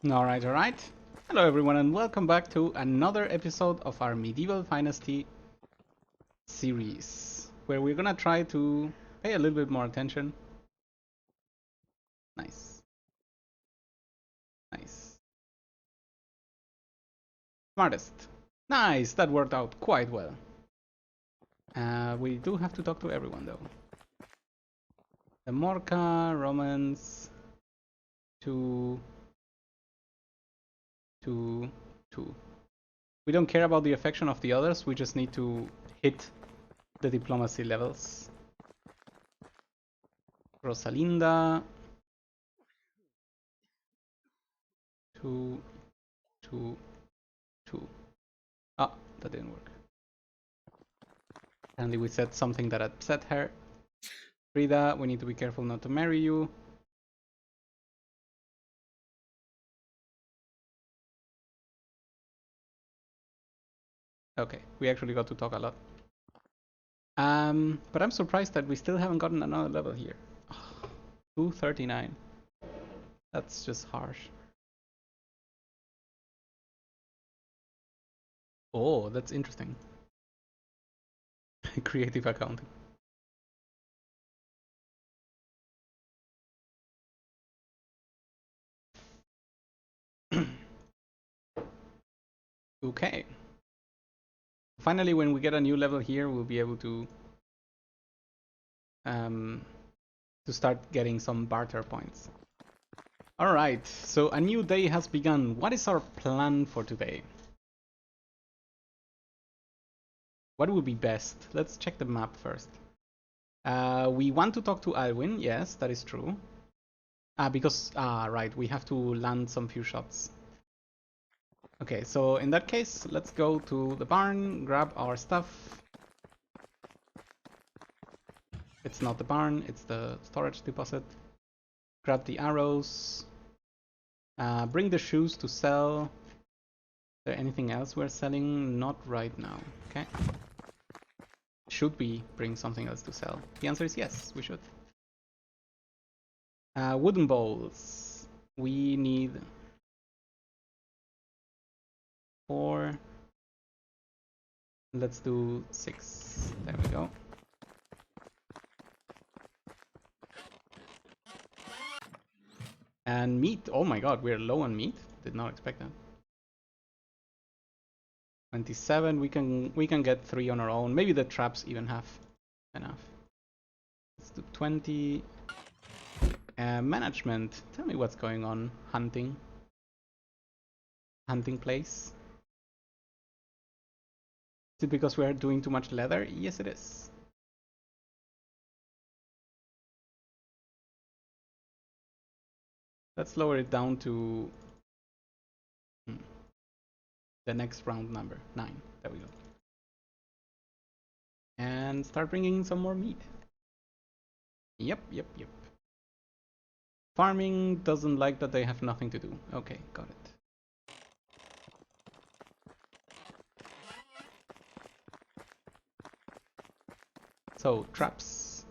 Alright, alright. Hello everyone and welcome back to another episode of our Medieval Dynasty series, where we're gonna try to pay a little bit more attention. Nice. Nice. Smartest. Nice, that worked out quite well. We do have to talk to everyone though. The Morca, Romans, 2, 2, 2. We don't care about the affection of the others, we just need to hit the diplomacy levels. Rosalinda. 2, 2, 2. Ah, that didn't work. Apparently we said something that upset her. Frida, we need to be careful not to marry you. Okay, we actually got to talk a lot. But I'm surprised that we still haven't gotten another level here. 239. That's just harsh. Oh, that's interesting. Creative accounting. Okay. Finally, when we get a new level here, we'll be able to start getting some barter points. Alright, so a new day has begun. What is our plan for today? What would be best? Let's check the map first. We want to talk to Alwyn, yes, that is true. Because, right, we have to land some few shots. Okay, so in that case, let's go to the barn, grab our stuff. It's not the barn, it's the storage deposit. Grab the arrows. Bring the shoes to sell. Is there anything else we're selling? Not right now, okay. Should we bring something else to sell? The answer is yes, we should. Wooden bowls. We need 4. Let's do 6. There we go. And meat. Oh my god, we're low on meat. Did not expect that. 27. We can get 3 on our own. Maybe the traps even have enough. Let's do 20. Management. Tell me what's going on. Hunting. Hunting place. Is it because we're doing too much leather? Yes, it is. Let's lower it down to the next round number, 9. There we go. And start bringing some more meat. Yep. Farming doesn't like that they have nothing to do. Okay, got it. So, traps.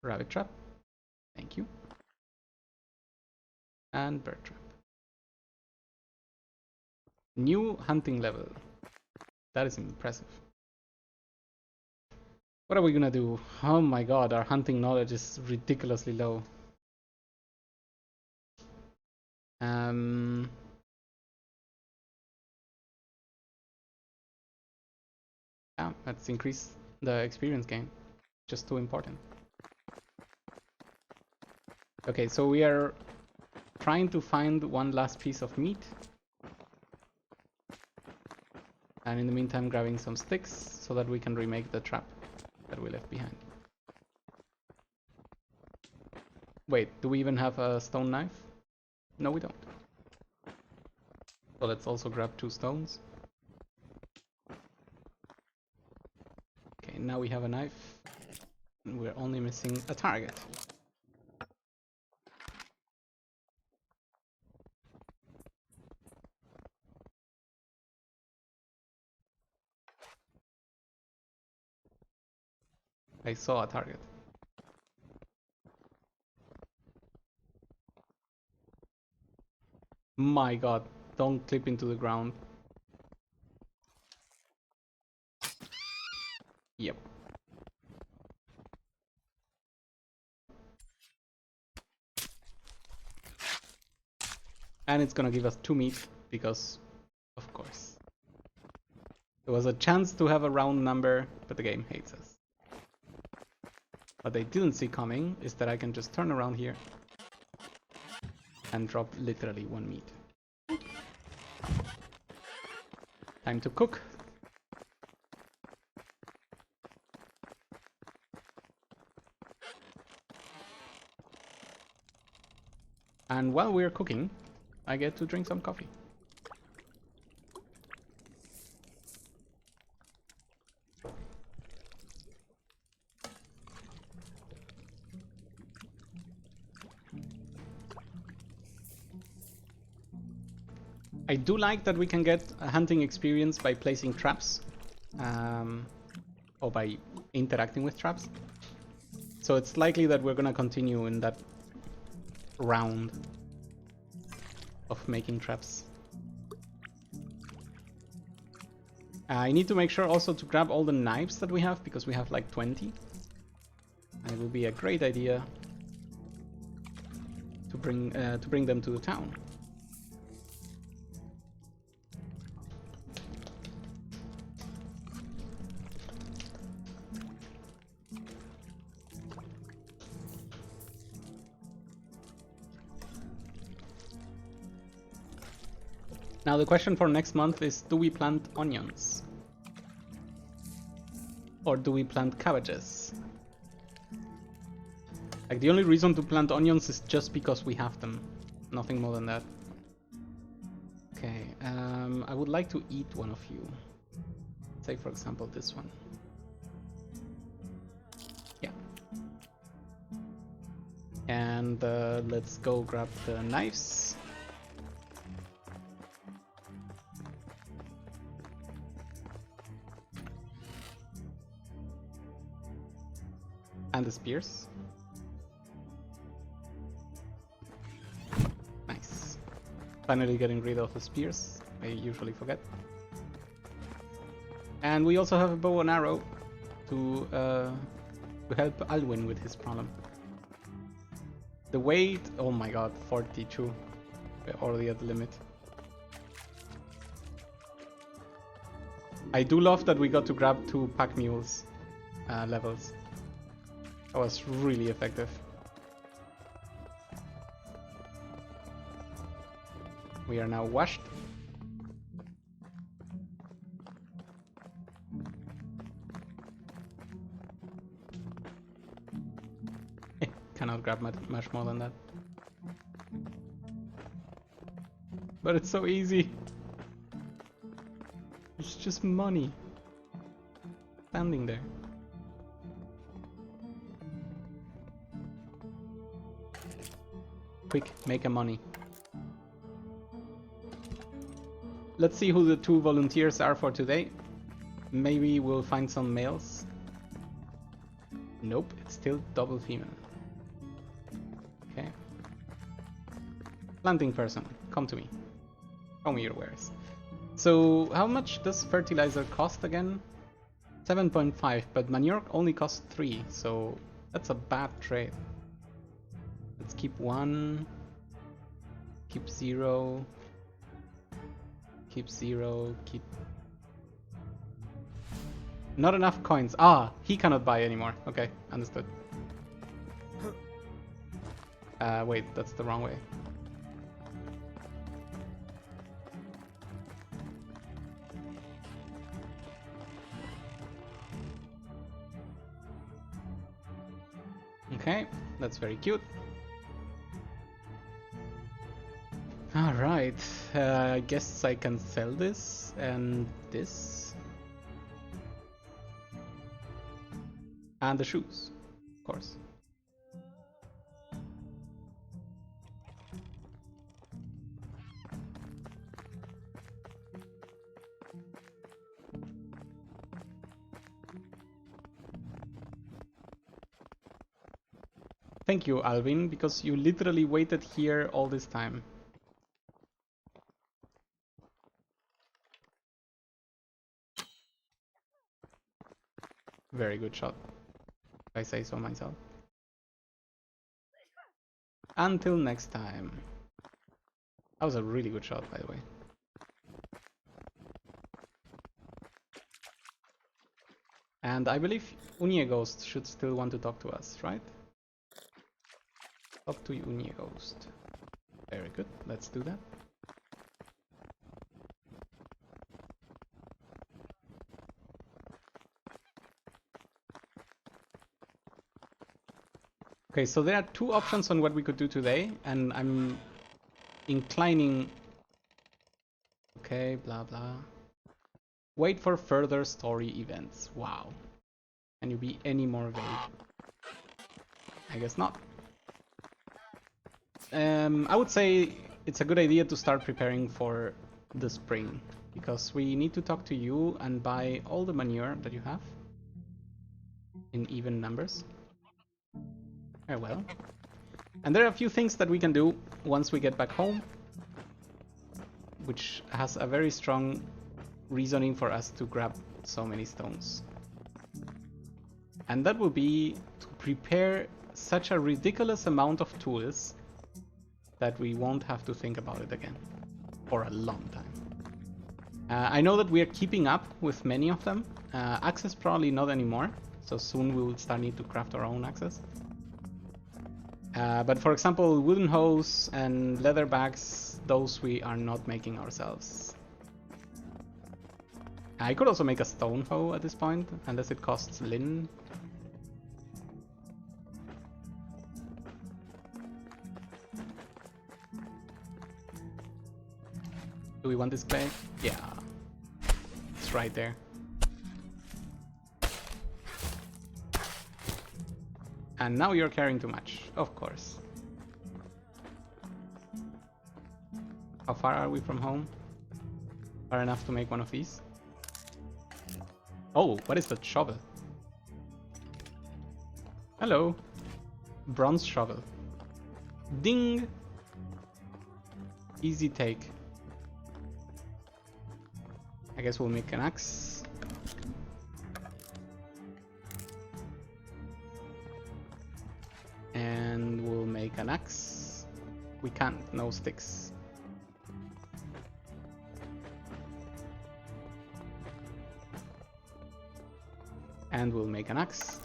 Rabbit trap. Thank you. And bird trap. New hunting level. That is impressive. What are we gonna do? Oh my god, our hunting knowledge is ridiculously low. Yeah, let's increase the experience gain. Just too important. Okay, so we are trying to find one last piece of meat. And in the meantime grabbing some sticks so that we can remake the trap that we left behind. Wait, do we even have a stone knife? No, we don't. So let's also grab 2 stones. Okay, now we have a knife. And we're only missing a target. I saw a target. My god, don't clip into the ground. Yep. And it's gonna give us 2 meat, because, of course. There was a chance to have a round number, but the game hates us. What they didn't see coming is that I can just turn around here and drop literally 1 meat. Time to cook. And while we're cooking, I get to drink some coffee. I do like that we can get a hunting experience by placing traps, or by interacting with traps. So it's likely that we're gonna continue in that round of making traps. I need to make sure also to grab all the knives that we have, because we have like 20. And it will be a great idea to bring them to the town. Now the question for next month is, do we plant onions? Or do we plant cabbages? Like, the only reason to plant onions is just because we have them. Nothing more than that. Okay, I would like to eat one of you. Say, for example, this one. Yeah. And let's go grab the knives. And the spears. Nice. Finally getting rid of the spears. I usually forget. And we also have a bow and arrow to help Alwyn with his problem. The weight, oh my god, 42. We're already at the limit. I do love that we got to grab 2 pack mules levels. That was really effective. We are now washed. Cannot grab much more than that. But it's so easy. It's just money standing there. Quick, make a money. Let's see who the 2 volunteers are for today. Maybe we'll find some males. Nope, it's still double female. Okay. Planting person, come to me. Show me your wares. So, how much does fertilizer cost again? 7.5, but manure only costs 3, so that's a bad trade. Let's keep 1, keep 0, keep 0, keep... Not enough coins. Ah, he cannot buy anymore. Okay, understood. Wait, that's the wrong way. Okay, that's very cute. Alright, I guess I can sell this and this. And the shoes, of course. Thank you, Alvin, because you literally waited here all this time. Very good shot, if I say so myself. Until next time. That was a really good shot, by the way. And I believe Unye Ghost should still want to talk to us, right? Talk to Unye Ghost. Very good, let's do that. Okay, so there are two options on what we could do today, and I'm inclining... Okay, blah blah. Wait for further story events. Wow. Can you be any more vague? I guess not. I would say it's a good idea to start preparing for the spring, because we need to talk to you and buy all the manure that you have in even numbers. Very well. And there are a few things that we can do once we get back home, which has a very strong reasoning for us to grab so many stones. And that will be to prepare such a ridiculous amount of tools that we won't have to think about it again for a long time. I know that we are keeping up with many of them. Axes probably not anymore, so soon we will start need to craft our own axes. But for example, wooden hose and leather bags, those we are not making ourselves. I could also make a stone hoe at this point, unless it costs linen. Do we want this clay? Yeah. It's right there. And now you're carrying too much, of course. How far are we from home? Far enough to make one of these? Oh, what is that shovel? Hello. Bronze shovel. Ding! Easy take. I guess we'll make an axe. And we'll make an axe. We can't, no sticks. And we'll make an axe.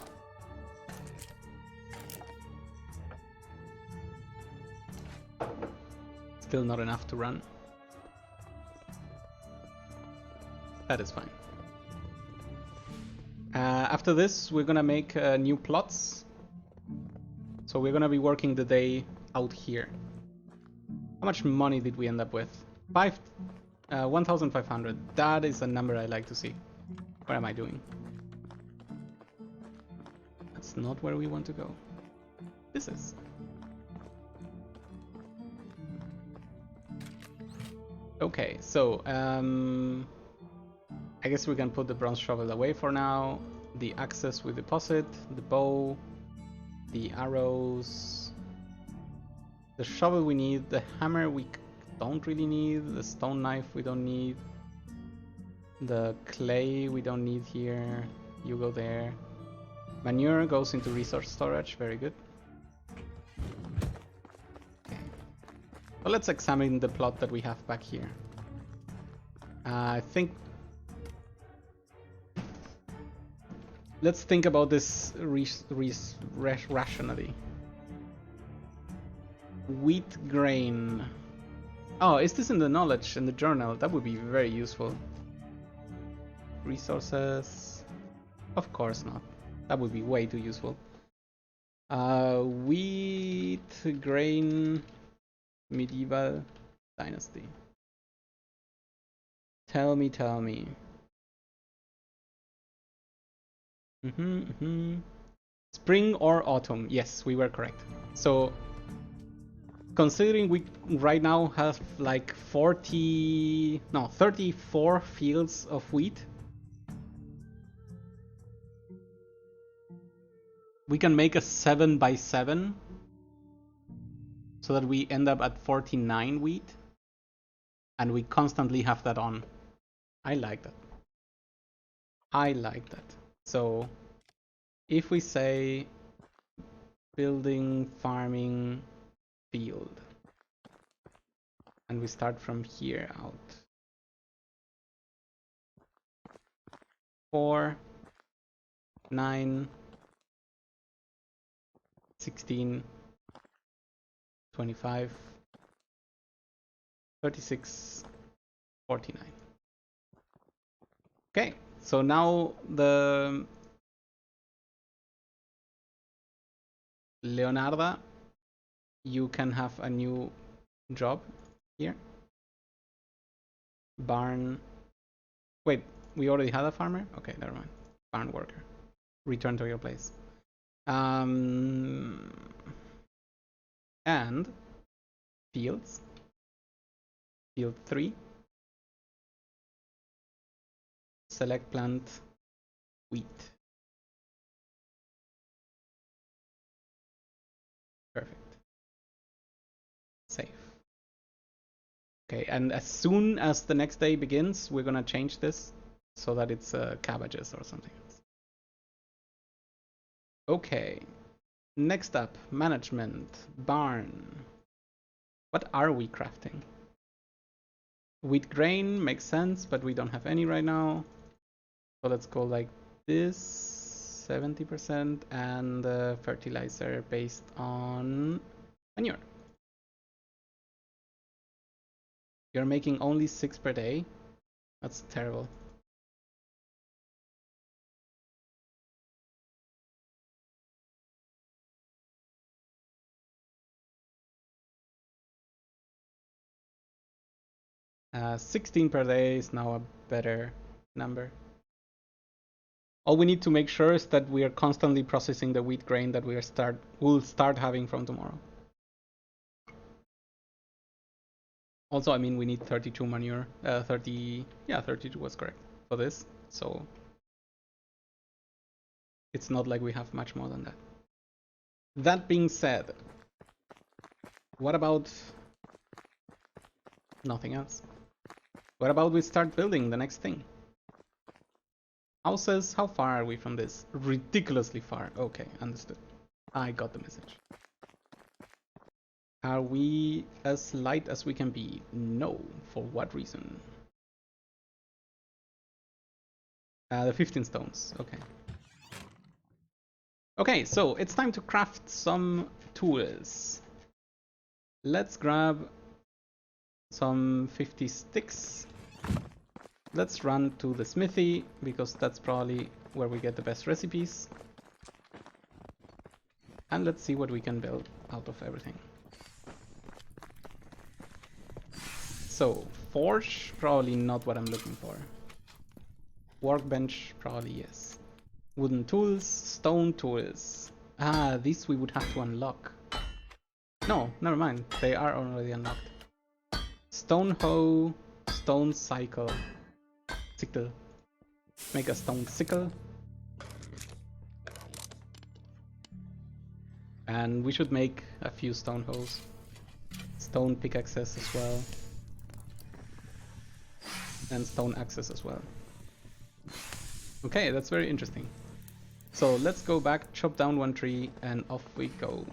Still not enough to run. That is fine. After this, we're gonna make new plots. So we're gonna be working the day out here. How much money did we end up with? 1,500. That is a number I like to see. What am I doing? That's not where we want to go. This is. Okay, so I guess we can put the bronze shovel away for now. The axes we deposit, the bow, the arrows, the shovel we need, the hammer we don't really need, the stone knife we don't need, the clay we don't need here, you go there. Manure goes into resource storage, very good. Okay. Well, let's examine the plot that we have back here. I think... Let's think about this rationally. Wheat grain. Oh, is this in the knowledge in the journal? That would be very useful. Resources. Of course not. That would be way too useful. Wheat, grain, medieval, dynasty. Tell me. Spring or autumn? Yes, we were correct. So, considering we right now have like 34 fields of wheat, we can make a 7x7 so that we end up at 49 wheat, and we constantly have that on. I like that. So if we say building, farming, field, and we start from here out. 4, 9, 16, 25, 36, 49. Okay, so now the Leonarda, you can have a new job here. Barn. Wait, we already had a farmer? Okay, never mind. Barn worker. Return to your place. And fields. Field 3. Select plant wheat. Perfect. Save. Okay, and as soon as the next day begins, we're gonna change this so that it's cabbages or something else. Okay, next up, management, barn. What are we crafting? Wheat grain makes sense, but we don't have any right now. So let's go like this, 70%, and fertilizer based on manure. You're making only 6 per day. That's terrible. Uh, 16 per day is now a better number. All we need to make sure is that we are constantly processing the wheat grain that we'll start having from tomorrow. Also, I mean, we need 32 manure. 32 was correct for this. So it's not like we have much more than that. That being said, what about nothing else? What about we start building the next thing? Houses, how far are we from this? Ridiculously far. Okay, understood. I got the message. Are we as light as we can be? No. For what reason? The 15 stones. Okay. Okay, so it's time to craft some tools. Let's grab some 50 sticks. Let's run to the smithy, because that's probably where we get the best recipes. And let's see what we can build out of everything. So, forge, probably not what I'm looking for. Workbench, probably yes. Wooden tools, stone tools. Ah, these we would have to unlock. No, never mind. They are already unlocked. Stone hoe, stone cycle. Sickle. Make a stone sickle. And we should make a few stone hoes. Stone pickaxes as well. And stone axes as well. Okay, that's very interesting. So let's go back, chop down one tree, and off we go.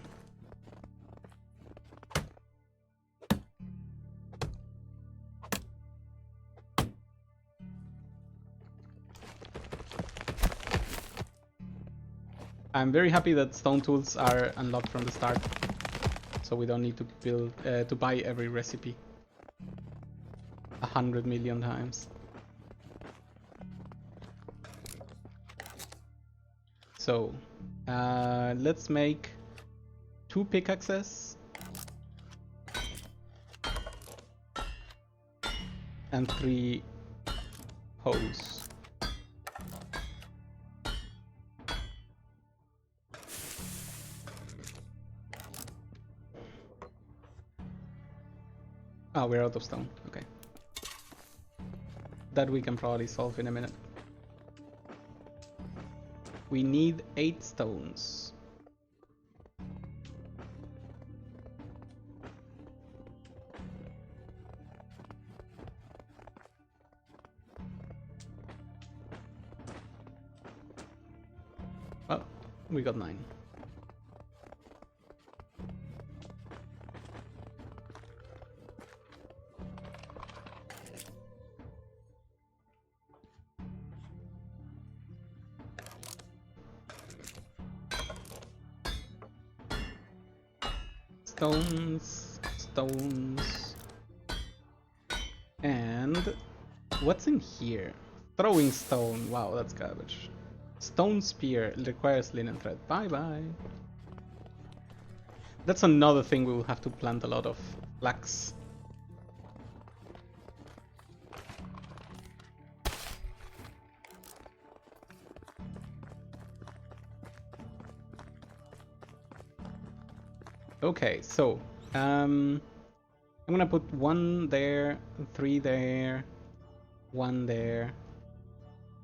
I'm very happy that stone tools are unlocked from the start, so we don't need to build to buy every recipe 100 million times. So let's make 2 pickaxes and 3 hoes. Ah, we're out of stone. Okay. That we can probably solve in a minute. We need 8 stones. Well, We got 9. Stones, stones. And what's in here? Throwing stone. Wow, that's garbage. Stone spear requires linen thread. Bye bye. That's another thing we will have to plant a lot of. Flax. Okay, so I'm gonna put 1 there, 3 there, 1 there.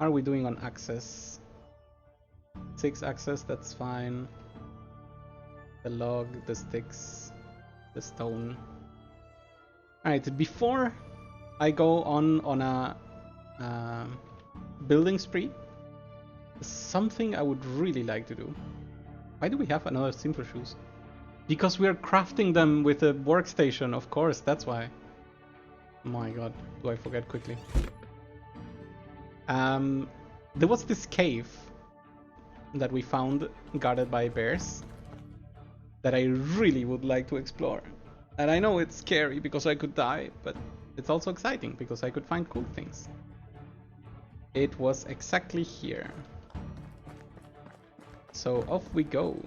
How are we doing on access? 6 access, that's fine. The log, the sticks, the stone. Alright, before I go on a building spree, something I would really like to do. Why do we have another simple shoes? Because we are crafting them with a workstation, of course, that's why. My god, do I forget quickly. There was this cave that we found guarded by bears that I really would like to explore. And I know it's scary because I could die, but it's also exciting because I could find cool things. It was exactly here. So off we go.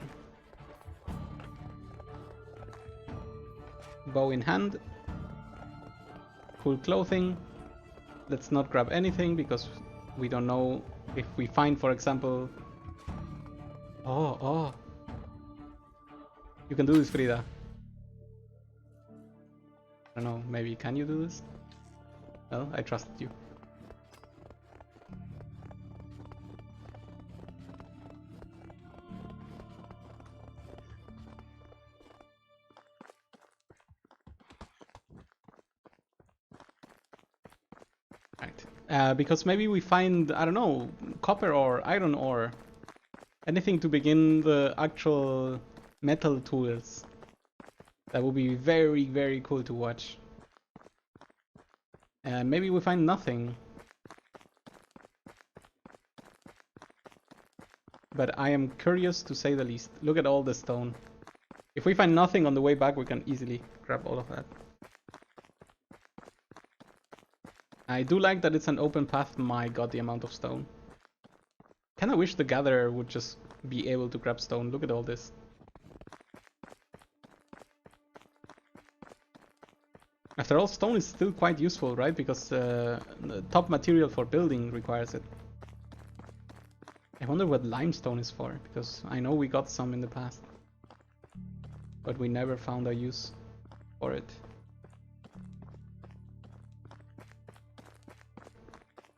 Bow in hand. Cool clothing. Let's not grab anything because we don't know if we find, for example... Oh. You can do this, Frida. I don't know, maybe can you do this? Well, I trusted you. Right. Because maybe we find, I don't know, copper ore, iron ore. Anything to begin the actual metal tools. That would be very, very cool to watch. Maybe we find nothing. But I am curious to say the least. Look at all the stone. If we find nothing on the way back, we can easily grab all of that. I do like that it's an open path. My god, the amount of stone. Kinda wish the gatherer would just be able to grab stone. Look at all this. After all, stone is still quite useful, right? Because the top material for building requires it. I wonder what limestone is for, because I know we got some in the past. But we never found a use for it.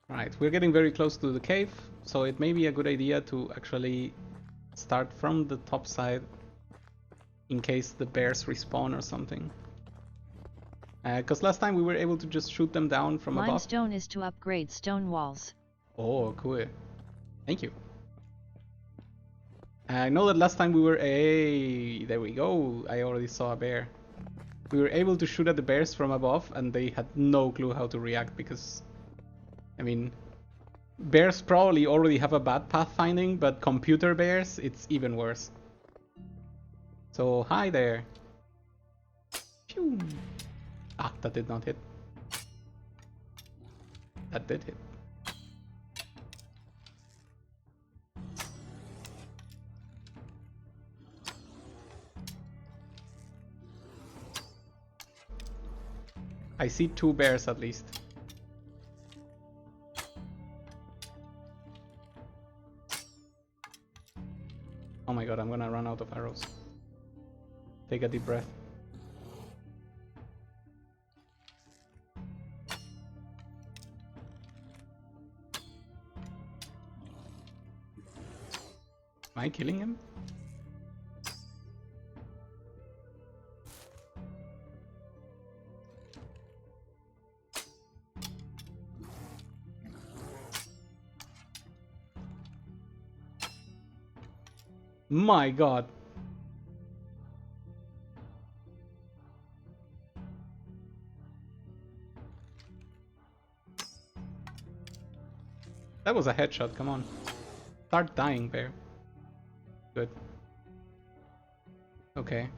Right, we're getting very close to the cave, so it may be a good idea to actually start from the top side in case the bears respawn or something. Because last time we were able to just shoot them down from above. Limestone is to upgrade stone walls. Oh, cool. Thank you. I know that last time we were... Hey, there we go. I already saw a bear. We were able to shoot at the bears from above and they had no clue how to react because... I mean... Bears probably already have a bad pathfinding, but computer bears, it's even worse. So, hi there. Phew. Ah, that did not hit. That did hit. I see 2 bears at least. Oh my god, I'm gonna run out of arrows. Take a deep breath. Am I killing him? My god. That was a headshot, come on. Start dying, bear. Good. Okay.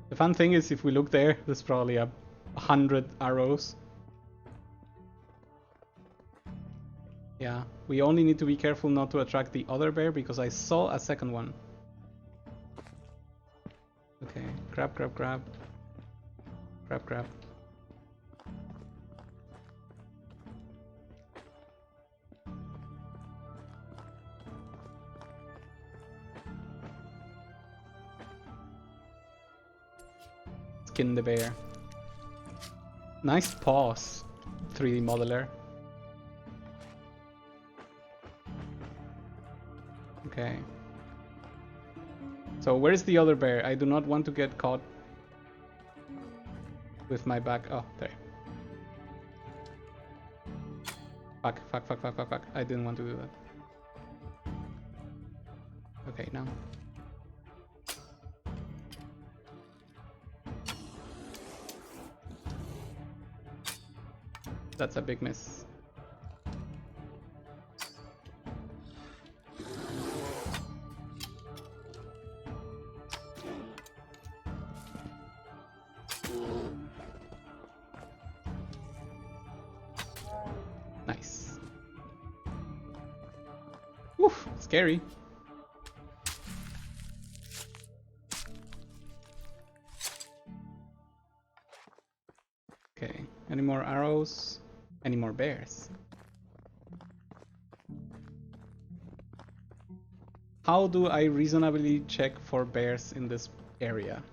The fun thing is, if we look there, there's probably 100 arrows. Yeah, we only need to be careful not to attract the other bear, because I saw a second one. Okay, grab, grab, grab. Grab, grab. Skin the bear. Nice paws, 3D modeler. Okay. So where is the other bear? I do not want to get caught with my back. Oh, there. Fuck, fuck, fuck, fuck, fuck, fuck. I didn't want to do that. Okay, now. That's a big miss. Nice. Oof, scary. Okay, any more arrows? Any more bears? How do I reasonably check for bears in this area?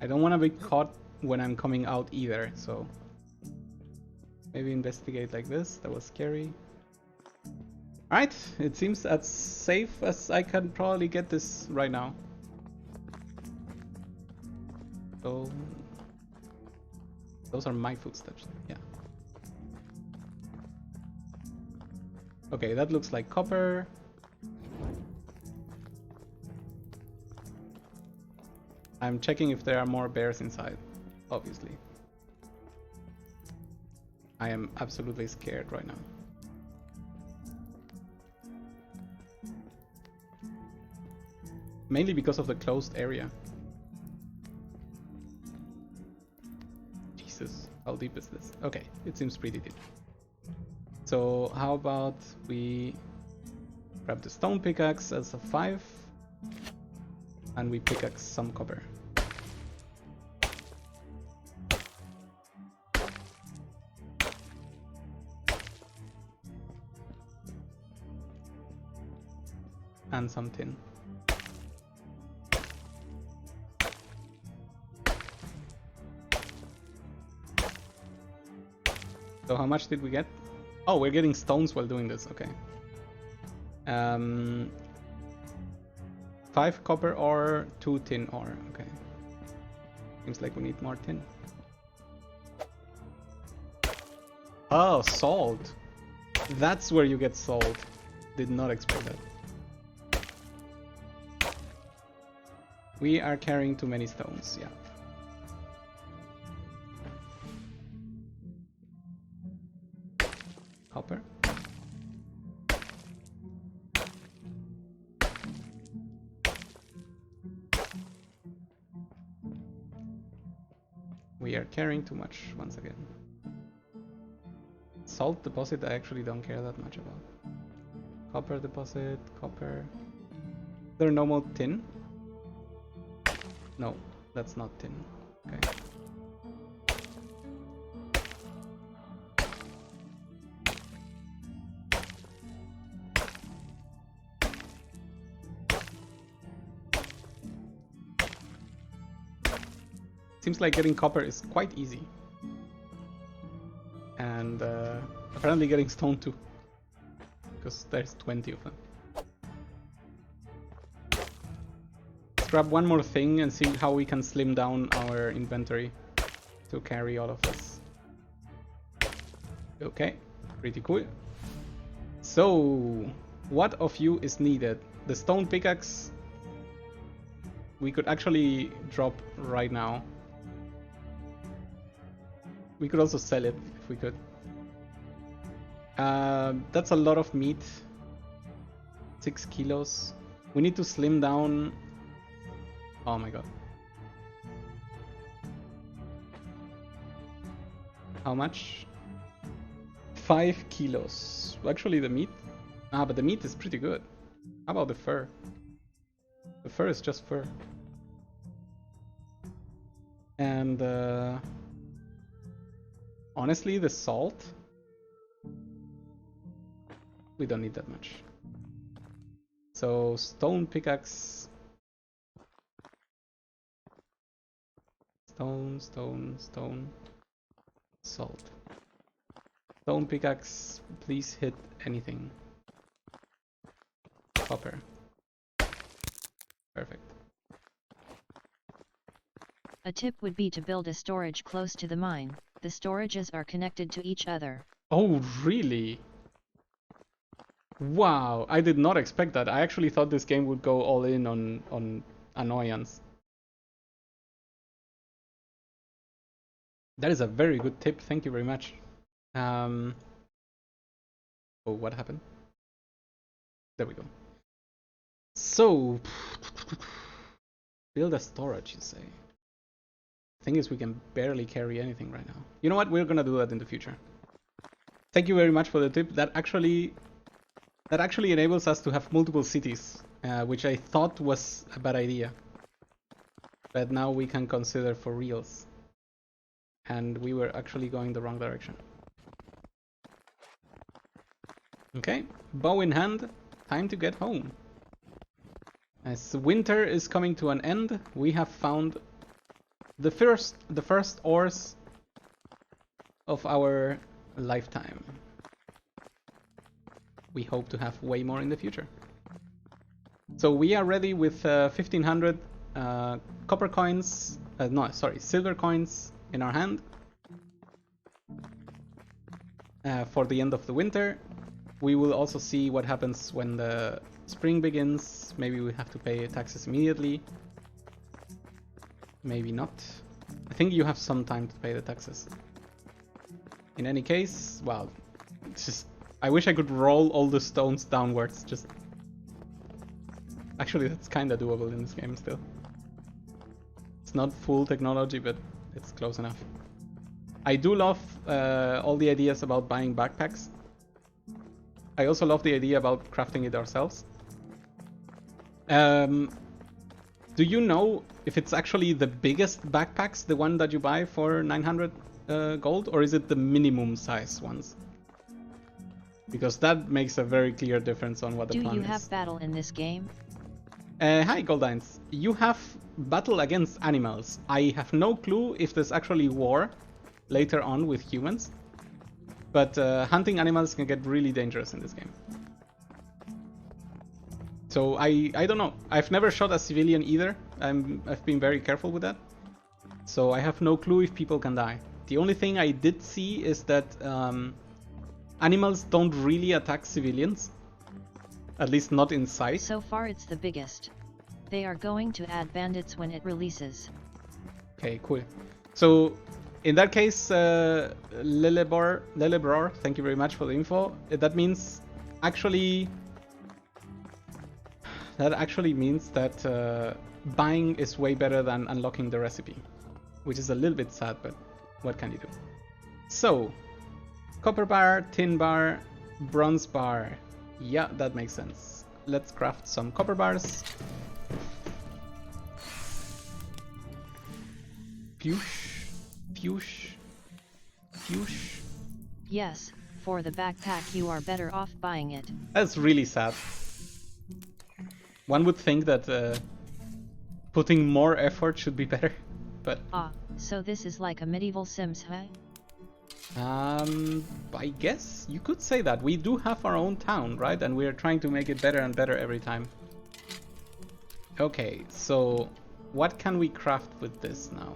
I don't want to be caught when I'm coming out either, so maybe investigate like this. That was scary. Alright, it seems as safe as I can probably get this right now. So those are my footsteps, yeah. Okay, that looks like copper. I'm checking if there are more bears inside, obviously. I am absolutely scared right now. Mainly because of the closed area. Jesus, how deep is this? Okay, it seems pretty deep. So how about we grab the stone pickaxe as a 5 and we pickaxe some copper. And some tin. So how much did we get? Oh, we're getting stones while doing this, okay. 5 copper ore, 2 tin ore, okay. Seems like we need more tin. Oh, salt! That's where you get salt. Did not expect that. We are carrying too many stones, yeah. Copper. We are carrying too much once again. Salt deposit I actually don't care that much about. Copper deposit, copper. Is there no more tin? No, that's not tin. Okay. Seems like getting copper is quite easy. And apparently getting stone too. Because there's 20 of them. Let's grab one more thing and see how we can slim down our inventory. to carry all of this. Okay, pretty cool. So, what of you is needed? The stone pickaxe we could actually drop right now. We could also sell it if we could. That's a lot of meat. 6 kilos. We need to slim down. Oh my god. How much? 5 kilos. Actually, the meat. But the meat is pretty good. How about the fur? The fur is just fur. And honestly, the salt. We don't need that much. So, stone pickaxe. Stone, stone, stone. Salt. Stone pickaxe, please hit anything. Copper. Perfect. A tip would be to build a storage close to the mine. The storages are connected to each other. Oh, really? Wow, I did not expect that. I actually thought this game would go all in on annoyance. That is a very good tip. Thank you very much. Oh, what happened? There we go. So, build a storage, you say? Thing is, we can barely carry anything right now. You know what? We're gonna do that in the future. Thank you very much for the tip. That actually enables us to have multiple cities, which I thought was a bad idea. But now we can consider for reals. And we were actually going the wrong direction. Okay, bow in hand, time to get home. As winter is coming to an end, we have found the first ores of our lifetime. We hope to have way more in the future. So we are ready with 1500 copper coins, silver coins in our hand for the end of the winter. We will also see what happens when the spring begins. Maybe we have to pay taxes immediately. Maybe not. I think you have some time to pay the taxes. In any case, well, it's just... I wish I could roll all the stones downwards, just... Actually, that's kinda doable in this game still. It's not full technology, but it's close enough. I do love all the ideas about buying backpacks. I also love the idea about crafting it ourselves. Do you know if it's actually the biggest backpacks, the one that you buy for 900 gold, or is it the minimum size ones? Because that makes a very clear difference on what the plan is. Do you have battle in this game? Hi, Goldines. You have battle against animals. I have no clue if there's actually war later on with humans. But hunting animals can get really dangerous in this game. So I don't know. I've never shot a civilian either. I've been very careful with that. So I have no clue if people can die. The only thing I did see is that animals don't really attack civilians. At least not in sight. So far it's the biggest. They are going to add bandits when it releases. Okay, cool. So in that case, Lelebror, thank you very much for the info. That means actually... That actually means that buying is way better than unlocking the recipe. Which is a little bit sad, but what can you do? So, copper bar, tin bar, bronze bar. Yeah, that makes sense. Let's craft some copper bars. Fush, fush, fush. Yes, for the backpack you are better off buying it. That's really sad. One would think that putting more effort should be better, but... Ah, so this is like a medieval Sims, huh? I guess you could say that. We do have our own town, right? And we are trying to make it better and better every time. Okay, so what can we craft with this now?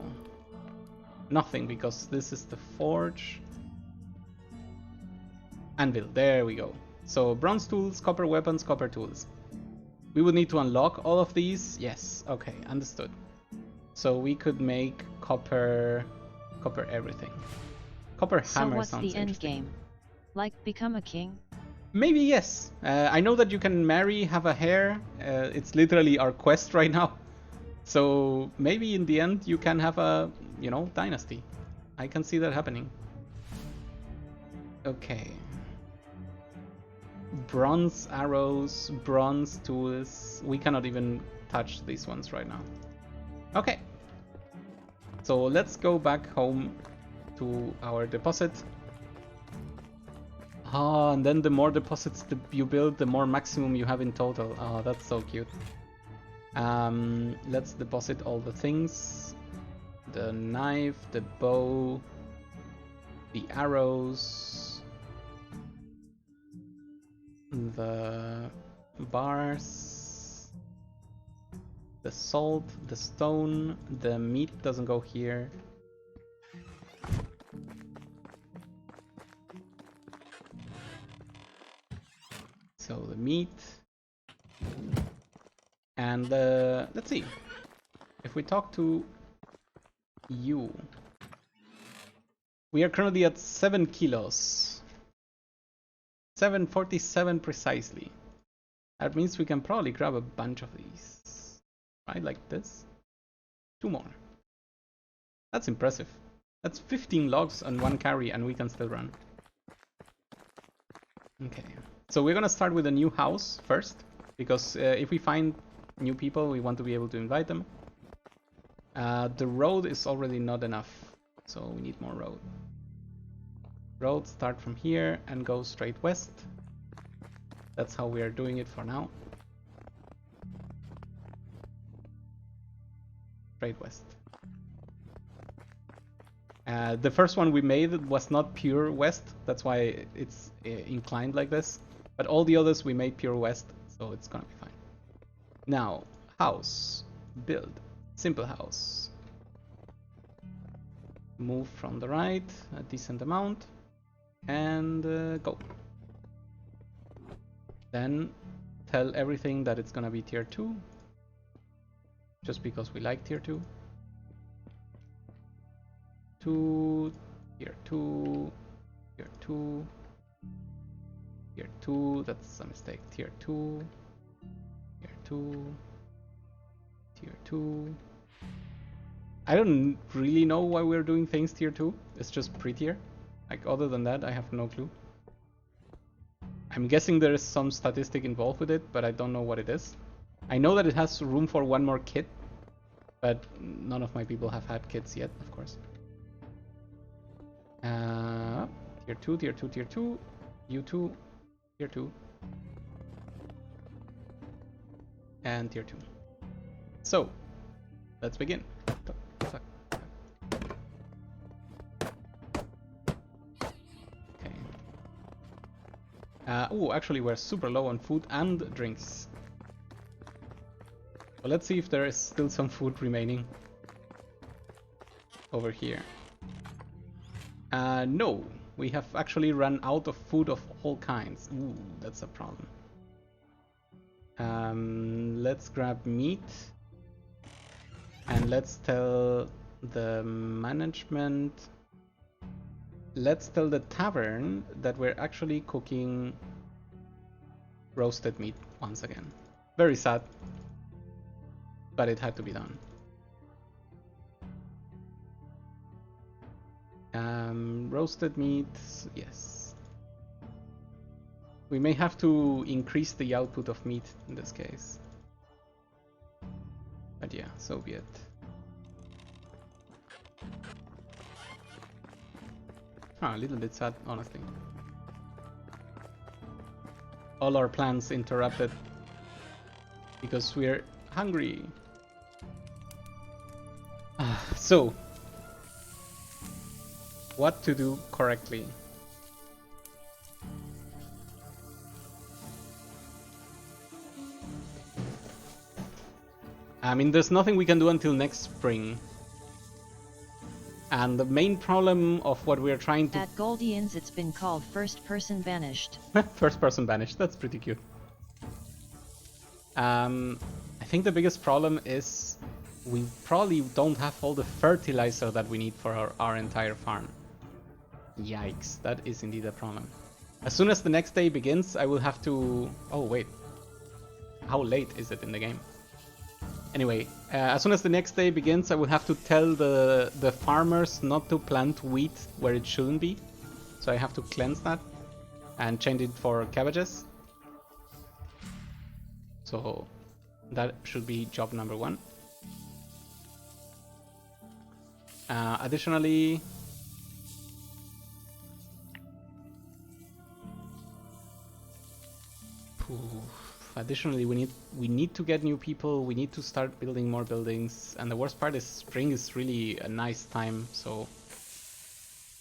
Nothing, because this is the forge. Anvil, there we go. So bronze tools, copper weapons, copper tools. We would need to unlock all of these. Yes, okay, understood. So we could make copper everything. Copper hammer So what's sounds the end interesting. game? Like become a king? Maybe yes. I know that you can marry, have a heir. It's literally our quest right now. So maybe in the end you can have a, dynasty. I can see that happening. Okay. Bronze arrows, bronze tools. We cannot even touch these ones right now. Okay. So let's go back home to our deposit. Ah, and then the more deposits you build, the more maximum you have in total. Oh, that's so cute. Let's deposit all the things. The knife, the bow, the arrows, the bars, the salt, the stone, the meat doesn't go here. So the meat. And let's see. If we talk to you, we are currently at 7 kilos. 747 precisely. That means we can probably grab a bunch of these. Right, like this. 2 more. That's impressive. That's 15 logs on 1 carry and we can still run. Okay. So we're gonna start with a new house first. Because if we find new people, we want to be able to invite them. The road is already not enough. So we need more road. Road start from here and go straight west. That's how we are doing it for now. Straight west. The first one we made was not pure west. That's why it's inclined like this. But all the others we made pure west. So it's gonna be fine. Now, house. Build. Simple house. Move from the right a decent amount. And go. Then tell everything that it's gonna be tier 2. Just because we like tier 2. 2, tier 2, tier 2, tier 2, that's a mistake, tier 2, tier 2, tier 2. I don't really know why we're doing things tier 2, it's just prettier. Like, other than that, I have no clue. I'm guessing there is some statistic involved with it, but I don't know what it is. I know that it has room for 1 more kit, but none of my people have had kits yet, of course. Tier 2, tier 2, tier 2, U2, tier 2, and tier 2. So, let's begin. Okay. Oh, actually we're super low on food and drinks. So let's see if there is still some food remaining over here. No, we have actually run out of food of all kinds. Ooh, that's a problem. Let's grab meat. And let's tell the management... Let's tell the tavern that we're actually cooking roasted meat once again. Very sad. But it had to be done. Roasted meat, yes. We may have to increase the output of meat in this case. But yeah, so be it. A little bit sad, honestly. All our plans interrupted because we're hungry. So, what to do correctly? I mean, there's nothing we can do until next spring. And the main problem of what we're trying to... At Goldians it's been called first person banished. First person banished, that's pretty cute. I think the biggest problem is we probably don't have all the fertilizer that we need for our entire farm. Yikes, that is indeed a problem. As soon as the next day begins, I will have to... Oh, wait. How late is it in the game? Anyway, as soon as the next day begins, I will have to tell the farmers not to plant wheat where it shouldn't be. So I have to cleanse that and change it for cabbages. So that should be job number 1. Additionally... Additionally, we need to get new people. We need to start building more buildings. And the worst part is spring is really a nice time, so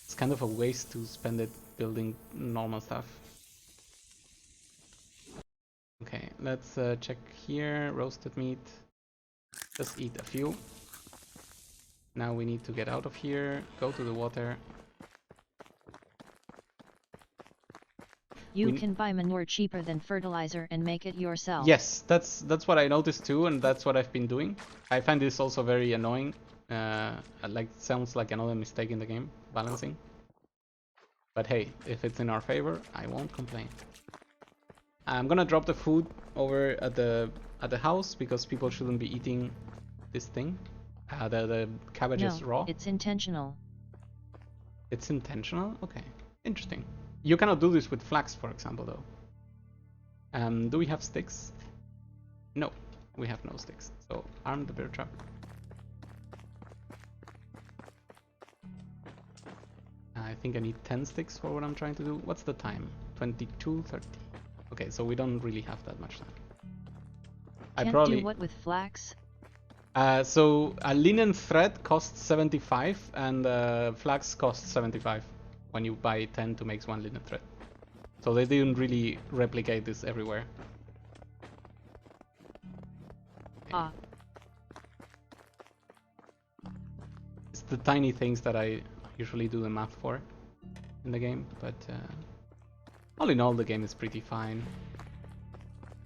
it's kind of a waste to spend it building normal stuff. Okay, let's check here. Roasted meat. Just eat a few. Now we need to get out of here. Go to the water. You can buy manure cheaper than fertilizer and make it yourself. Yes, that's what I noticed too, and that's what I've been doing. I find this also very annoying. Like sounds like another mistake in the game, balancing. But hey, if it's in our favor, I won't complain. I'm gonna drop the food over at the house because people shouldn't be eating this thing. The cabbage is raw. It's intentional. It's intentional? Okay, interesting. You cannot do this with flax, for example, though. Do we have sticks? No, we have no sticks. So arm the bear trap. I think I need 10 sticks for what I'm trying to do. What's the time? 22:30. Okay, so we don't really have that much time. Can't do what with flax? So a linen thread costs 75 and flax costs 75 when you buy 10 to make 1 linen thread. So they didn't really replicate this everywhere. Ah. It's the tiny things that I usually do the math for in the game, but all in all the game is pretty fine.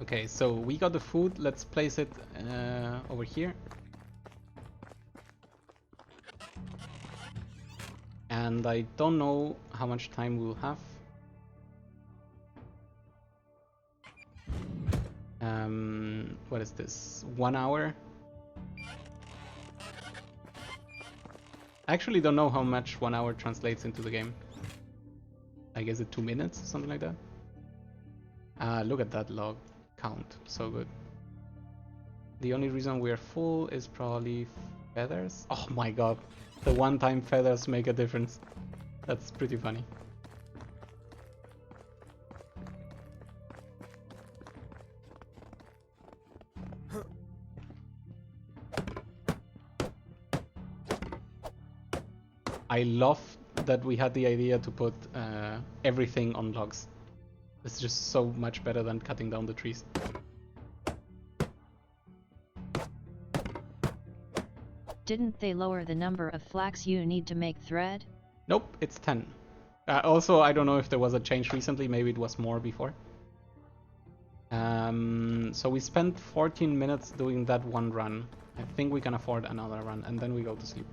Okay, so we got the food, let's place it over here. And I don't know how much time we'll have. What is this? 1 hour? I actually don't know how much 1 hour translates into the game. I guess it 2 minutes, something like that. Look at that log count, so good. The only reason we're full is probably feathers. Oh my god, the one-time feathers make a difference. That's pretty funny. I love that we had the idea to put everything on logs. It's just so much better than cutting down the trees. Didn't they lower the number of flax you need to make thread? Nope, it's 10. Also, I don't know if there was a change recently, maybe it was more before. So we spent 14 minutes doing that one run. I think we can afford another run, and then we go to sleep.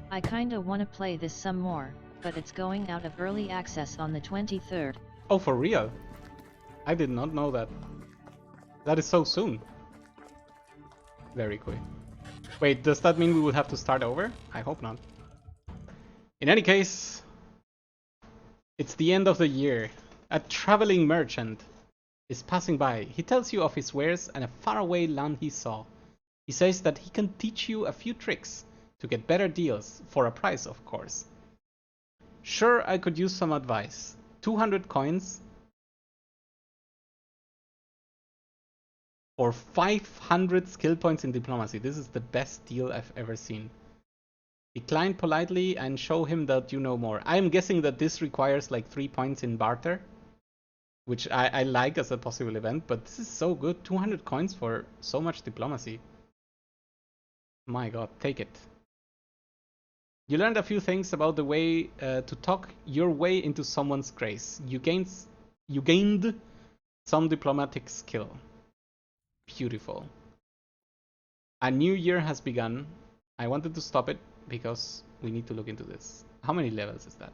I kinda wanna play this some more, but it's going out of early access on the 23rd. Oh, for real? I did not know that. That is so soon. Very quick. Wait, does that mean we will have to start over? I hope not. In any case, it's the end of the year. A traveling merchant is passing by. He tells you of his wares and a faraway land he saw. He says that he can teach you a few tricks to get better deals, for a price of course. Sure, I could use some advice. 200 coins or 500 skill points in diplomacy. This is the best deal I've ever seen. Decline politely and show him that you know more. I'm guessing that this requires like 3 points in barter, which I like as a possible event, but this is so good. 200 coins for so much diplomacy. My god, take it. You learned a few things about the way to talk your way into someone's grace. You gained some diplomatic skill. Beautiful. A new year has begun. I wanted to stop it because we need to look into this. How many levels is that?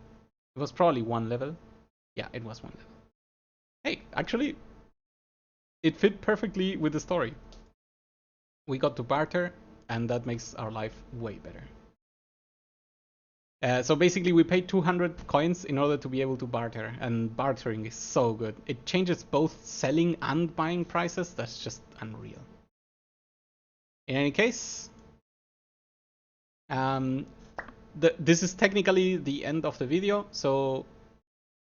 It was probably 1 level. Yeah, it was 1 level. Hey, actually, it fit perfectly with the story. We got to barter, and that makes our life way better. So basically we paid 200 coins in order to be able to barter, and bartering is so good. It changes both selling and buying prices. That's just unreal. In any case, this is technically the end of the video, so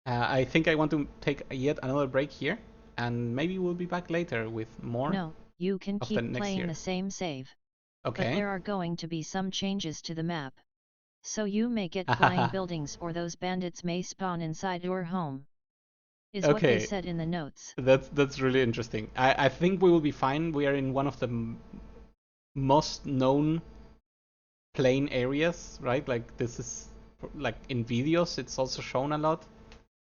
I think I want to take yet another break here, and maybe we'll be back later with more. No, you can keep playing the same save. Okay. But there are going to be some changes to the map. So you may get flying buildings, or those bandits may spawn inside your home. Is what they said in the notes. That's really interesting. I think we will be fine. We are in one of the most known plain areas, right? Like this is like in videos, it's also shown a lot.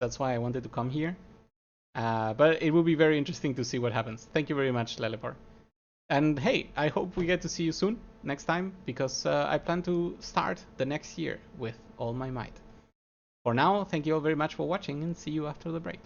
That's why I wanted to come here. But it will be very interesting to see what happens. Thank you very much, Lelipor. And hey, I hope we get to see you soon, next time, because I plan to start the next year with all my might. For now, thank you all very much for watching, and see you after the break.